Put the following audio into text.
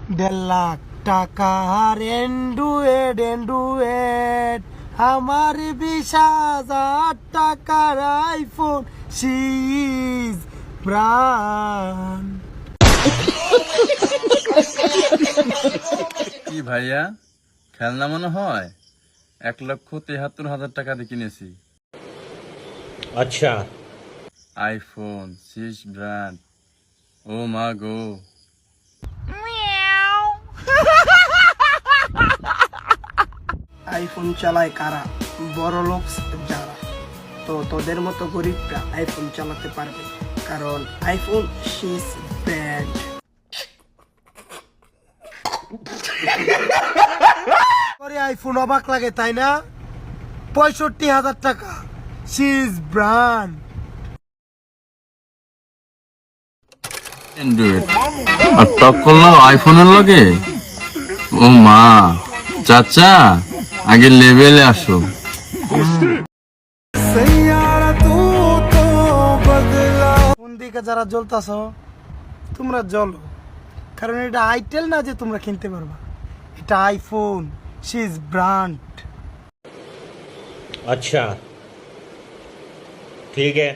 1,50,000 Android আমার 20,000 টাকার iPhone সিজ প্রাণ। কি ভাইয়া, খেলনা মনে হয়? 1,73,000 টাকা দিয়ে কিনেছি। আচ্ছা, আইফোন 6 ব্র্যান্ড। ও মা গো। আইফোন চালায় কারা? বড় লোক যারা। তো তোদের মতো গরিবরা আইফোন চালাতে পারবে, কারণ আইফোন সিজ ব্র্যান্ড। আইফোন অবাক লাগে তাই না? 65,000 টাকা সিজ ব্র্যান্ড। অ্যান্ড্রয়েড আর টক করলো আইফোনের লগে। ও মা, চাচা আগে লেভেলে আসো। কোন দিকে যারা জ্বলতাছ তোমরা জ্বলো, কারণ এটা আইটেল না যে তোমরা কিনতে পারবা। এটা আইফোন সিজ ব্র্যান্ড। अच्छा, ठीक है।